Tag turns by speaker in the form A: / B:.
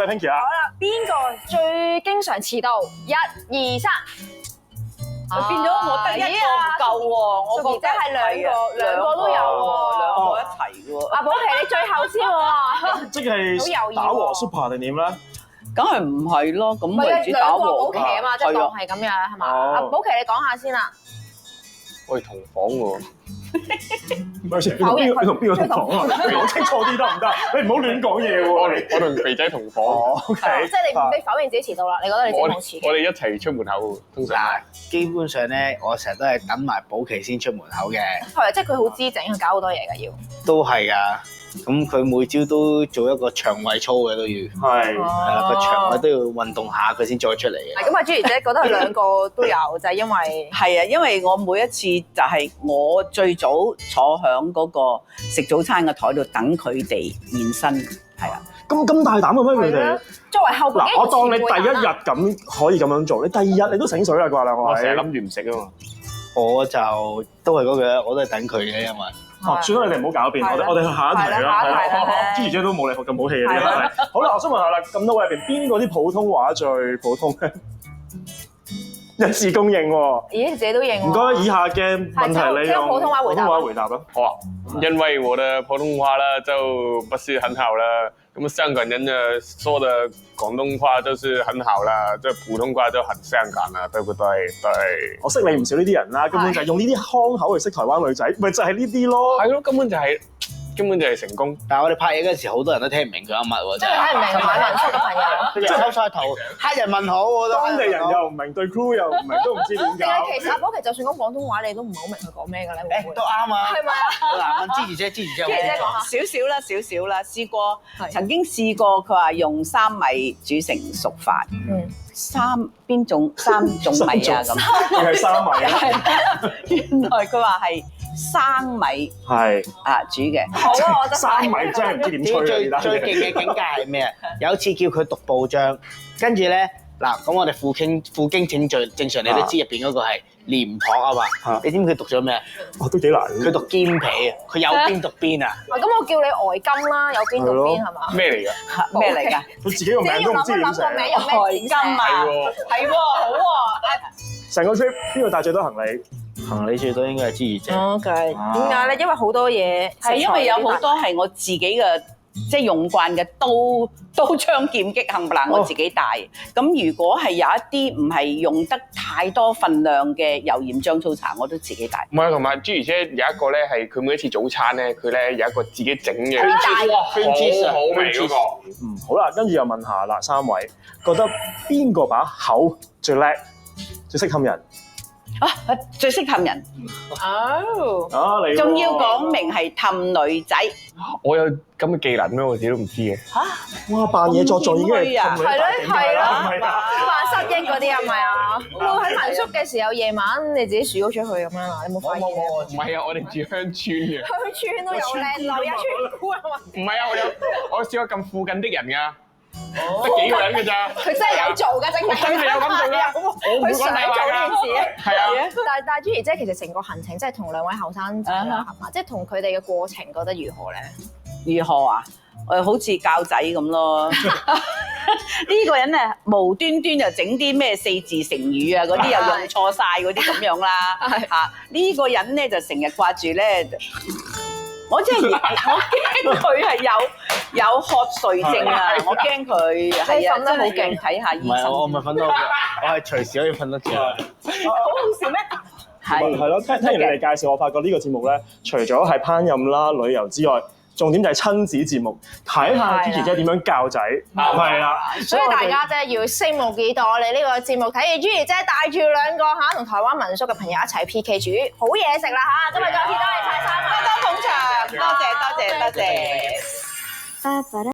A: 喂 Pinky 啊，
B: 好啦，邊個最經常遲到？1、2、3。
C: 變咗我得一個唔夠喎，我覺得
B: 係兩個都有喎，
C: 兩個一齊喎。
B: 阿寶琪你最後先喎，
A: 即係打和 Super 定點咧？
C: 梗係唔係咯？咁為主打
B: 兩個
C: 和
B: 寶琪啊嘛，即係當係咁樣係嘛？阿寶琪你講下先啦。
D: 我哋同房喎。
A: 咪先，你同邊個同房啊？你講清楚啲得唔得？你唔好亂講嘢喎。
D: 我同肥仔同房。
A: OK，
B: 即係你否認自己遲到啦？你覺得你自己冇遲？
D: 我哋一齊出門口，通常
E: 嗱，基本上咧，我成日都係等埋寶琪先出門口嘅，
B: 係，即係佢好姿整，佢搞好多嘢㗎要。
E: 都係噶。咁佢每朝都做一個腸胃操嘅都要，
A: 係
E: 啦，個腸胃都要運動下佢先再出嚟嘅。
B: 咁啊，朱怡姐覺得佢兩個都有，就係因為
C: 係啊，因為我每一次就係我最早坐響嗰個食早餐嘅台度等佢哋現身，係啊。
A: 咁大膽嘅咩佢哋？
B: 作為後輩，
A: 嗱，我當你第一日咁可以咁樣做，你第二日你都醒水啦啩兩個
D: 我成日
A: 位。
D: 諗住唔食啊嘛。
E: 我就都係嗰句，我都係等佢嘅，因為。
A: 哦，算啦，你哋唔好搞變，我哋去下一題啦。
B: 係啦，
A: 朱怡姐都冇你咁好氣嘅呢個係。好啦，我想問下啦，咁多位入邊邊個啲普通話最普通咧？一致公認喎。
B: 咦，自己都認喎。
A: 唔該，以下嘅問題你用
B: 普通話回答
A: 啦。
D: 好啊，因為我的普通話呢就不是很好啦，咁香港人呢說的廣東話就是很好啦，即係普通話就很香港啦，對不對？對。
A: 我識你唔少呢啲人啦，根本就係用呢啲腔口去識台灣女仔，咪就係呢啲咯。
D: 係咯，根本就係成功。
E: 但係我哋拍嘢嗰陣時，好多人都聽唔明佢噏乜喎，
B: 即係睇唔明買民宿嘅朋友。
E: 佢哋收晒頭，黑人問號我都。
A: 當地人又唔明，對 crew 又唔明，都唔知點
B: 定係
A: 解。
B: 其實阿寶琪就算講廣東話，你都唔係好明佢講咩嘅咧？會唔會
E: 都啱啊。
B: 係咪啊？
E: 嗱，問芝姐，
B: 朱怡姐講下。
C: 少少啦，曾經試過佢話用三米煮成熟飯。邊種三種米啊？咁
A: 定係三米啊？
C: 原來佢話係生米
A: 係
C: 煮嘅。
B: 好啊，我覺得
A: 三米真係唔知點吹啊！
E: 最勁嘅境界係咩啊？有一次叫佢讀報章，跟住咧嗱，咁我哋負荊請罪，正常你都知入邊嗰個係廉頗啊嘛。你知唔知佢讀咗咩啊？
A: 都幾難。
E: 佢讀肩皮啊！佢有邊讀邊啊？
B: 咁我叫你呆金啦，有邊讀邊係嘛？
D: 咩嚟㗎？
C: 咩嚟㗎？
A: 佢自己個名都唔知點寫。
B: 個名有咩點寫？
C: 係喎，好喎。
A: 成個 trip 邊個帶最多行李？
E: 行李最多應該係芝怡姐。
B: OK，點解咧？因為好多嘢
C: 係因為有好多係我自己嘅，即係用慣嘅刀槍劍戟冚唪唥我自己帶。咁如果係有一啲唔係用得太多份量嘅油鹽醬醋茶，我都自己帶。
D: 唔係，同埋朱怡姐有一個咧係佢每一次早餐咧，佢咧有一個自己整嘅，好味嗰個。
A: 好啦，跟住又問下啦，三位覺得邊個把口最叻，最識氹人？
C: 最識氹人。
B: 哦，
A: 你
C: 仲要講明係氹女仔。
D: 我有咁嘅技能咩？我自己都唔知嘅。
A: 哇，扮嘢作狀已經係氹女
B: 係咯係
A: 啦，
B: 咯，扮失憶嗰啲係咪啊？會喺民宿嘅時候夜晚你自己數咗出去咁樣啦，你冇發現？
D: 唔係啊，我哋住鄉村嘅。
B: 鄉村都有靚女啊，村姑啊嘛。
D: 唔係啊，我試過撳附近的人㗎，得幾個人㗎咋？
B: 佢真係有做㗎，真係。
D: 我真係有咁做㗎，我唔會講大話㗎。係啊，
B: 但係朱怡姐其實成個行程即係同兩位後生仔啦，係嘛？即係同佢哋嘅過程覺得如何咧？
C: 如何啊？好似教仔咁咯。呢個人咧無端端就整啲咩四字成語啊，嗰啲又用錯晒嗰啲咁樣啦。嚇，呢個人咧就成日掛住咧。我真係我驚佢係有瞌睡症啊！我驚佢係啊，真係好勁，睇下醫生。
E: 唔係我唔係瞓得好，我係隨時可以瞓得着。
C: 好好笑咩？
A: 係咯，聽完你哋介紹，我發覺呢個節目咧，除咗係烹飪啦、旅遊之外，重點就係親子節目，睇下朱怡姐點樣教仔，係啦。
B: 所以大家真係要拭目以待我哋呢個節目，睇住朱怡姐帶住兩個同台灣民宿嘅朋友一齊 PK 煮好嘢食啦嚇！今日再次多謝晒三位，
C: 多捧場，多謝。